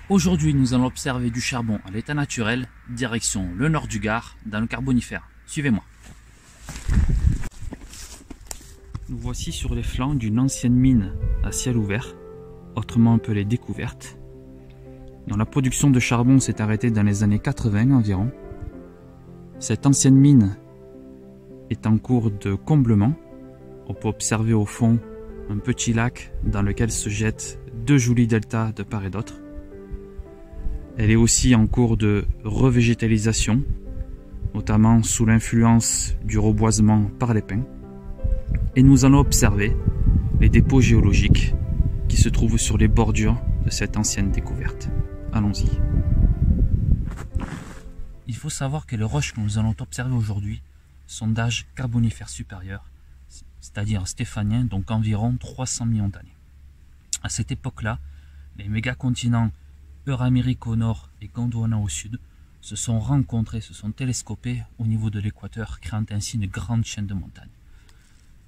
Aujourd'hui, nous allons observer du charbon à l'état naturel, direction le nord du Gard, dans le Carbonifère. Suivez-moi. Nous voici sur les flancs d'une ancienne mine à ciel ouvert, autrement appelée découverte, dont la production de charbon s'est arrêtée dans les années 80 environ. Cette ancienne mine est en cours de comblement. On peut observer au fond un petit lac dans lequel se jettent deux jolis deltas de part et d'autre. Elle est aussi en cours de revégétalisation, notamment sous l'influence du reboisement par les pins. Et nous allons observer les dépôts géologiques qui se trouvent sur les bordures de cette ancienne découverte. Allons-y. Il faut savoir que les roches que nous allons observer aujourd'hui sont d'âge carbonifère supérieur, c'est-à-dire stéphanien, donc environ 300 millions d'années. À cette époque-là, les mégacontinents Euramérique au nord et Gondwana au sud se sont rencontrés, se sont télescopés au niveau de l'équateur, créant ainsi une grande chaîne de montagnes.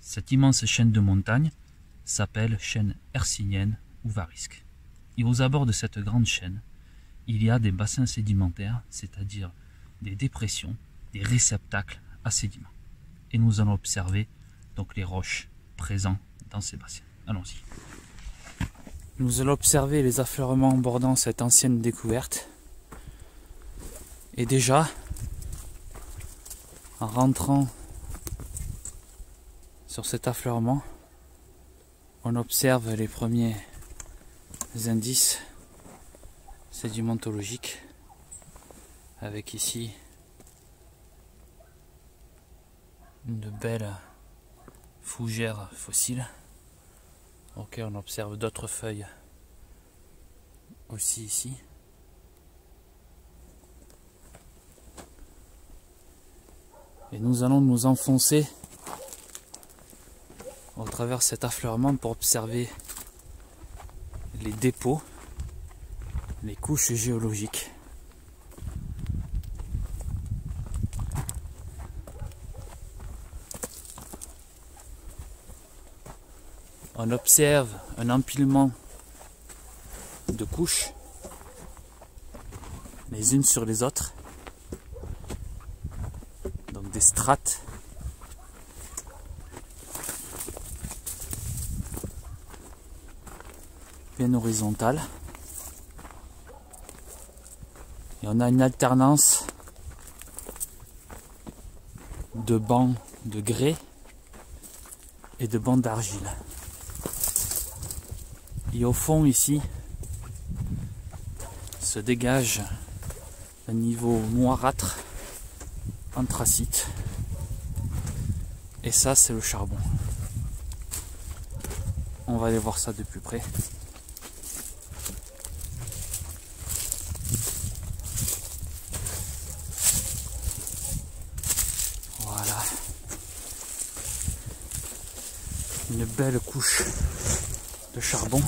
Cette immense chaîne de montagnes s'appelle chaîne hercynienne ou varisque. Et aux abords de cette grande chaîne, il y a des bassins sédimentaires, c'est-à-dire des dépressions, des réceptacles à sédiments. Et nous allons observer donc les roches présentes dans ces bassins. Allons-y. Nous allons observer les affleurements bordant cette ancienne découverte. Et déjà, en rentrant sur cet affleurement, on observe les premiers indices sédimentologiques, avec ici une belle fougère fossile. Ok, on observe d'autres feuilles aussi ici. Et nous allons nous enfoncer au travers cet affleurement pour observer les dépôts, les couches géologiques. On observe un empilement de couches, les unes sur les autres, donc des strates. Bien horizontales. Et on a une alternance de bancs de grès et de bancs d'argile. Et au fond ici se dégage un niveau noirâtre, anthracite. Et ça, c'est le charbon. On va aller voir ça de plus près. Voilà. Une belle couche de charbon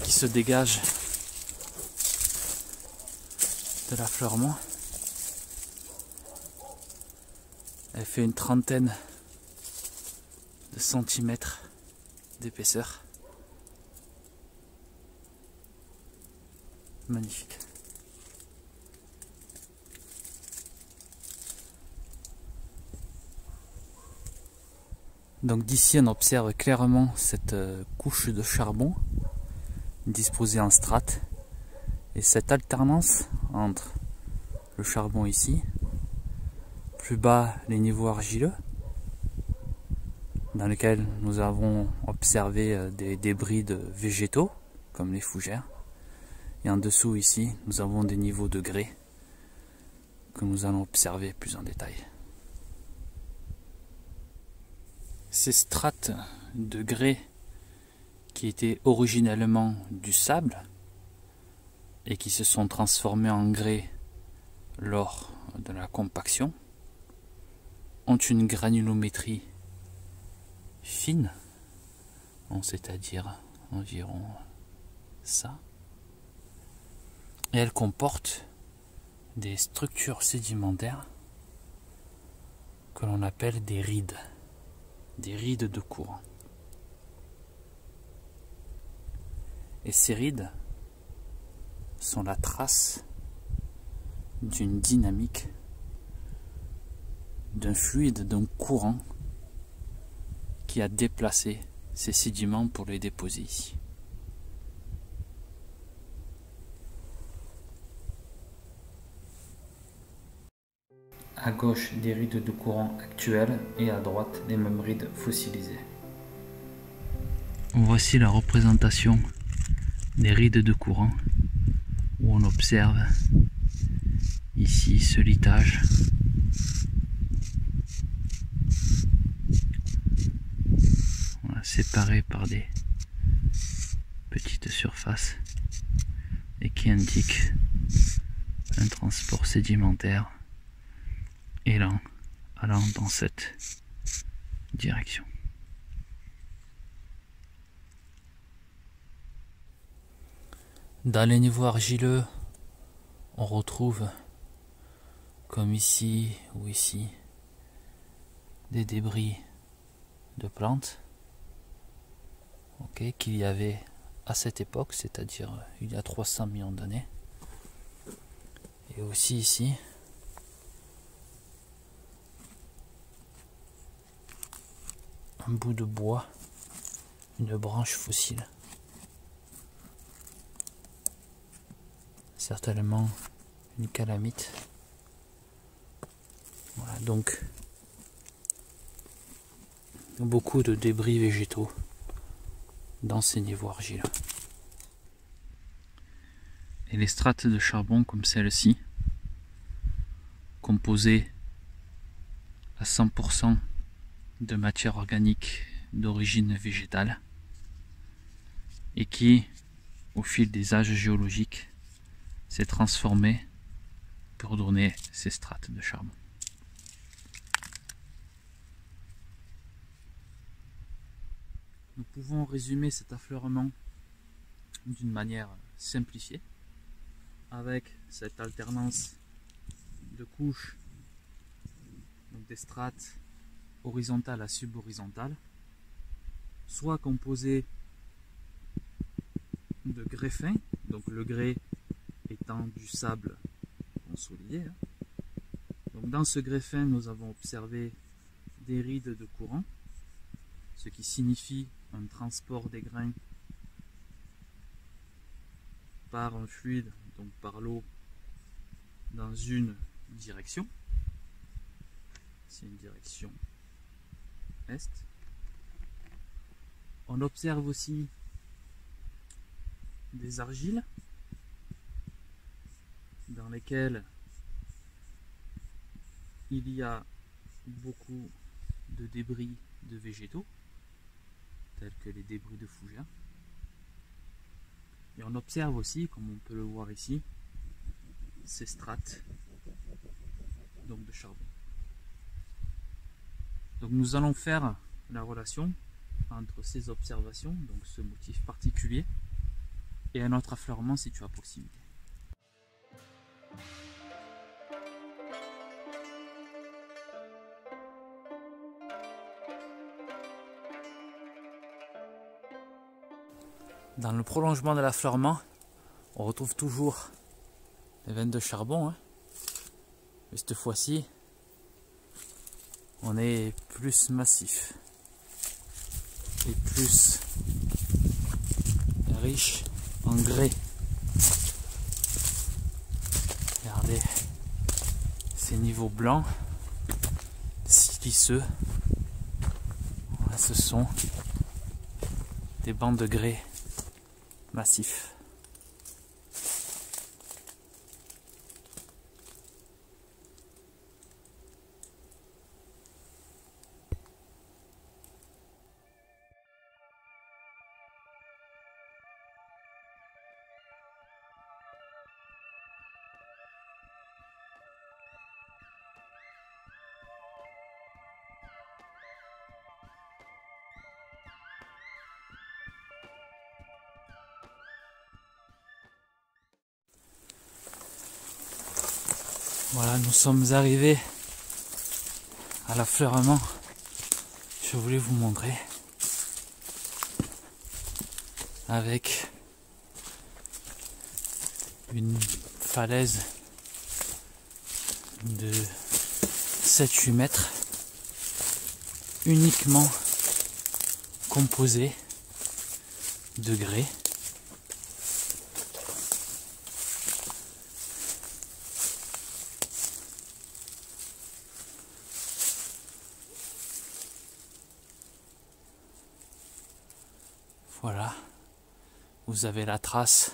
qui se dégage de l'affleurement. Elle fait une trentaine de centimètres d'épaisseur. Magnifique. Donc d'ici on observe clairement cette couche de charbon disposée en strates et cette alternance entre le charbon ici, plus bas les niveaux argileux dans lesquels nous avons observé des débris de végétaux comme les fougères, et en dessous ici nous avons des niveaux de grès que nous allons observer plus en détail. Ces strates de grès qui étaient originellement du sable et qui se sont transformées en grès lors de la compaction ont une granulométrie fine, c'est-à-dire environ ça, et elles comportent des structures sédimentaires que l'on appelle des rides de courant. Et ces rides sont la trace d'une dynamique, d'un fluide, d'un courant qui a déplacé ces sédiments pour les déposer ici. À gauche, des rides de courant actuelles et à droite, les mêmes rides fossilisées. Voici la représentation des rides de courant où on observe ici ce litage. Voilà, séparé par des petites surfaces et qui indique un transport sédimentaire allant dans cette direction. Dans les niveaux argileux, on retrouve, comme ici ou ici, des débris de plantes qu'il y avait à cette époque, c'est-à-dire il y a 300 millions d'années. Et aussi ici, un bout de bois, une branche fossile. Certainement une calamite. Voilà, donc beaucoup de débris végétaux dans ces niveaux argileux. Et les strates de charbon comme celle-ci, composées à 100% de matière organique d'origine végétale et qui, au fil des âges géologiques, s'est transformée pour donner ces strates de charbon. Nous pouvons résumer cet affleurement d'une manière simplifiée avec cette alternance de couches, donc des strates horizontales à subhorizontales, soit composées de grès fin, donc le grès étant du sable consolidé. Donc dans ce grès fin, nous avons observé des rides de courant, ce qui signifie un transport des grains par un fluide, donc par l'eau, dans une direction. C'est une direction est. On observe aussi des argiles dans lesquelles il y a beaucoup de débris de végétaux, tels que les débris de fougères. Et on observe aussi, comme on peut le voir ici, ces strates donc de charbon. Donc nous allons faire la relation entre ces observations, donc ce motif particulier, et un autre affleurement situé à proximité. Dans le prolongement de l'affleurement, on retrouve toujours les veines de charbon, mais cette fois-ci, on est plus massif et plus riche en grès. Regardez ces niveaux blancs, siliceux. Voilà, ce sont des bandes de grès massifs. Voilà, nous sommes arrivés à l'affleurement. Je voulais vous montrer avec une falaise de 7-8 mètres uniquement composée de grès. Voilà, vous avez la trace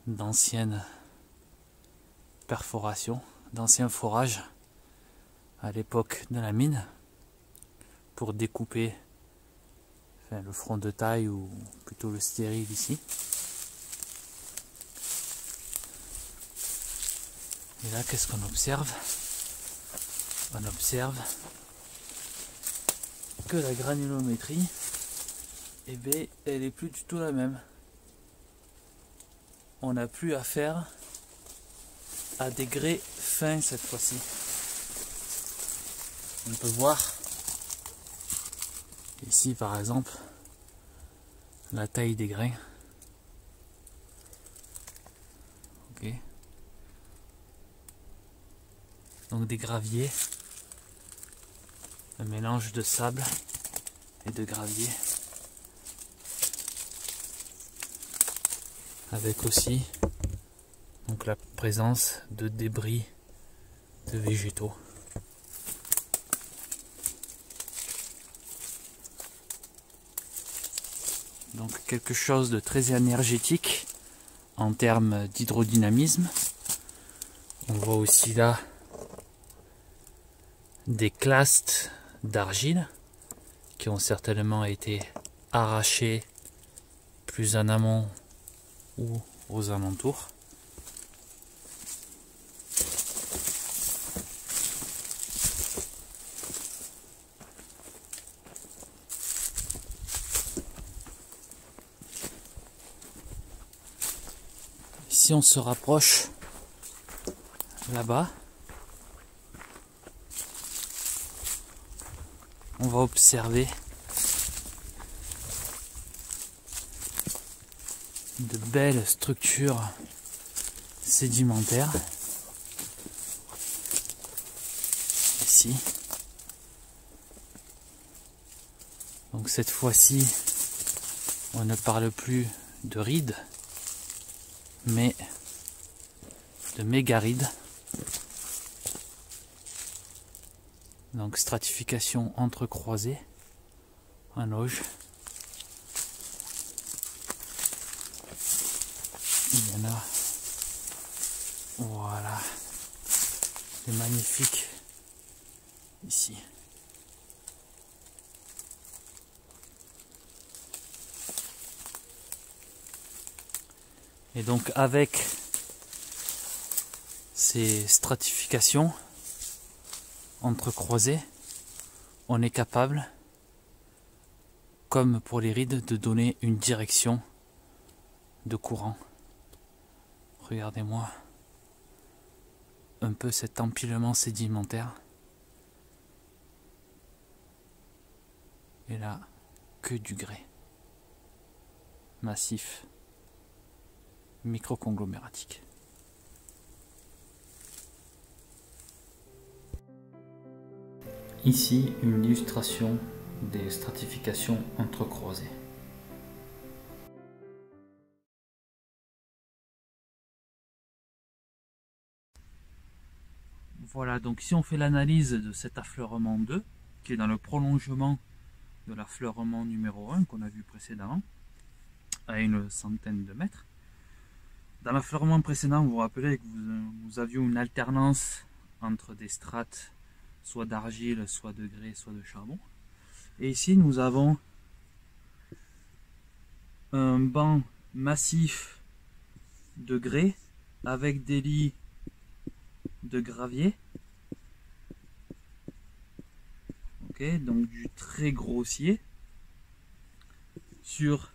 d'anciennes perforations, d'anciens forages à l'époque de la mine pour découper le front de taille ou plutôt le stérile ici. Et là, qu'est-ce qu'on observe? On observe que la granulométrie, eh bien, elle est plus du tout la même. On n'a plus affaire à des grès fins cette fois-ci. On peut voir ici par exemple la taille des grains. Ok. Donc des graviers, un mélange de sable et de gravier, avec aussi donc la présence de débris de végétaux. Donc quelque chose de très énergétique en termes d'hydrodynamisme. On voit aussi là des clastes d'argile qui ont certainement été arrachés plus en amont ou aux alentours. Si on se rapproche là-bas, on va observer de belles structures sédimentaires ici. Donc cette fois-ci, on ne parle plus de rides, mais de mégarides. Donc stratification entrecroisée en loge. Il y en a, voilà, c'est magnifique ici. Et donc avec ces stratifications entrecroisées, on est capable, comme pour les rides, de donner une direction de courant. Regardez-moi un peu cet empilement sédimentaire. Et là, que du grès massif, microconglomératique. Ici, une illustration des stratifications entrecroisées. Voilà, donc si on fait l'analyse de cet affleurement 2, qui est dans le prolongement de l'affleurement numéro 1 qu'on a vu précédemment, à une centaine de mètres. Dans l'affleurement précédent, vous vous rappelez que vous aviez une alternance entre des strates soit d'argile, soit de grès, soit de charbon. Et ici, nous avons un banc massif de grès avec des lits de gravier. Ok, donc du très grossier sur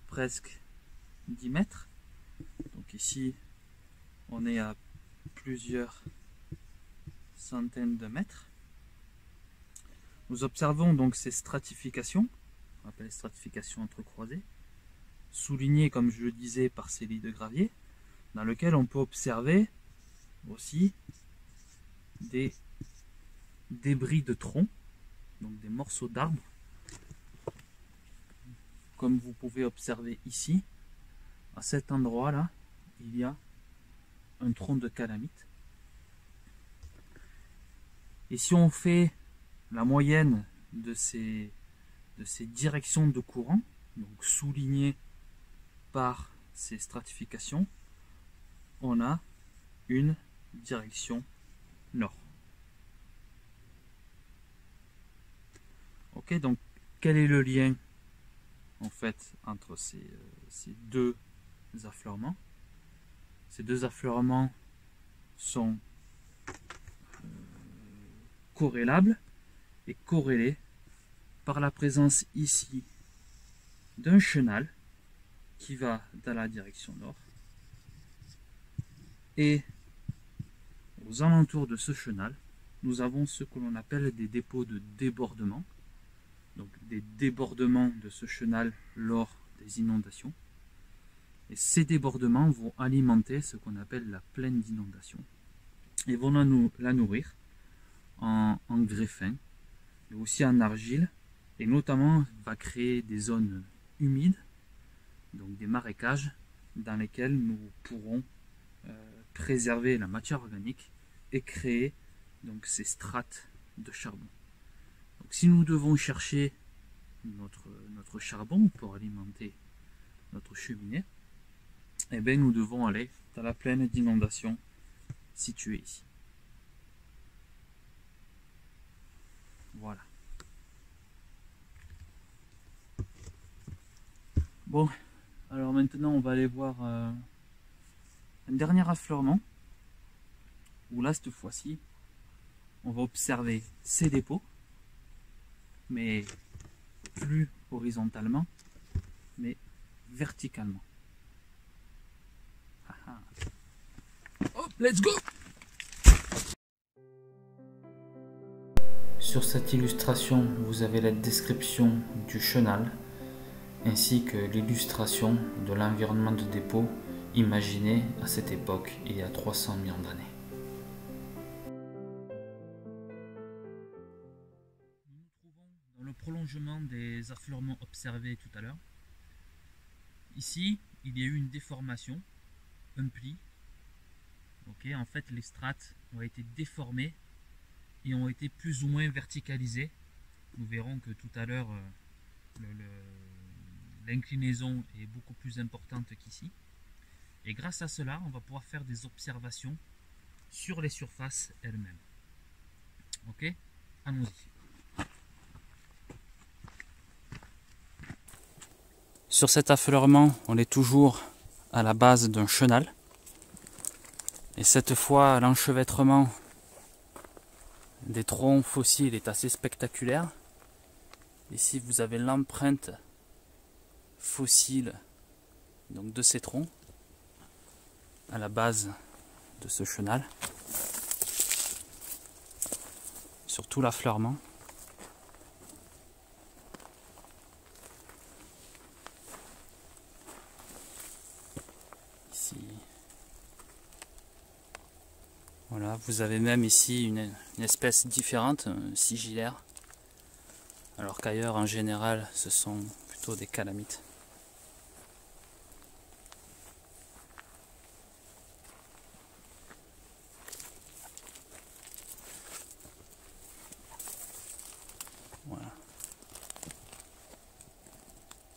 presque 10 mètres. Donc ici, on est à plusieurs centaines de mètres. Nous observons donc ces stratifications, on appelle stratifications entrecroisées, souligné, comme je le disais, par ces lits de gravier, dans lequel on peut observer aussi des débris de troncs, donc des morceaux d'arbres, comme vous pouvez observer ici. À cet endroit là, il y a un tronc de calamite. Et si on fait la moyenne de ces directions de courant, donc soulignées par ces stratifications, on a une direction nord. Ok, donc quel est le lien en fait entre ces deux affleurements? Ces deux affleurements sont corrélables et corrélés par la présence ici d'un chenal qui va dans la direction nord, et aux alentours de ce chenal, nous avons ce que l'on appelle des dépôts de débordement, donc des débordements de ce chenal lors des inondations. Et ces débordements vont alimenter ce qu'on appelle la plaine d'inondation et vont la nourrir en grès fin, mais aussi en argile, et notamment va créer des zones humides, donc des marécages dans lesquels nous pourrons préserver la matière organique et créer donc ces strates de charbon. Donc si nous devons chercher notre charbon pour alimenter notre cheminée, eh bien nous devons aller dans la plaine d'inondation située ici. Voilà. Bon, alors maintenant on va aller voir un dernier affleurement, où là cette fois-ci on va observer ces dépôts, mais plus horizontalement, mais verticalement. Hop, let's go! Sur cette illustration, vous avez la description du chenal, ainsi que l'illustration de l'environnement de dépôt imaginé à cette époque, il y a 300 millions d'années. Nous nous trouvons dans le prolongement des affleurements observés tout à l'heure. Ici, il y a eu une déformation, un pli. Okay, en fait, les strates ont été déformées et ont été plus ou moins verticalisées. Nous verrons que tout à l'heure, l'inclinaison est beaucoup plus importante qu'ici. Et grâce à cela, on va pouvoir faire des observations sur les surfaces elles-mêmes. Ok, allons-y. Sur cet affleurement, on est toujours à la base d'un chenal. Et cette fois, l'enchevêtrement des troncs fossiles est assez spectaculaire. Ici, vous avez l'empreinte fossile donc de ces troncs à la base de ce chenal, sur tout l'affleurement. Ici. Voilà, vous avez même ici une espèce différente, sigillaire, alors qu'ailleurs en général ce sont plutôt des calamites. Voilà.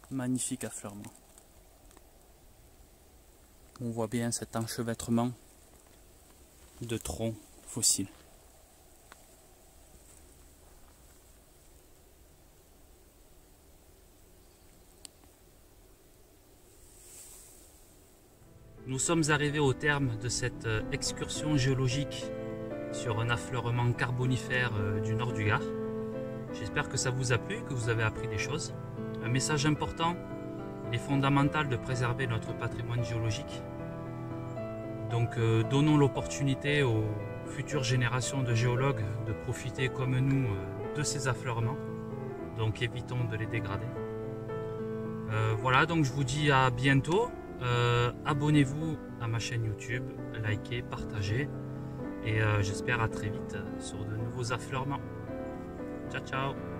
Magnifique affleurement. On voit bien cet enchevêtrement de troncs fossiles. Nous sommes arrivés au terme de cette excursion géologique sur un affleurement carbonifère du nord du Gard. J'espère que ça vous a plu, que vous avez appris des choses. Un message important, il est fondamental de préserver notre patrimoine géologique. Donc donnons l'opportunité aux futures générations de géologues de profiter comme nous de ces affleurements. Donc évitons de les dégrader. Voilà, donc je vous dis à bientôt. Abonnez-vous à ma chaîne YouTube, likez, partagez. Et j'espère à très vite sur de nouveaux affleurements. Ciao, ciao!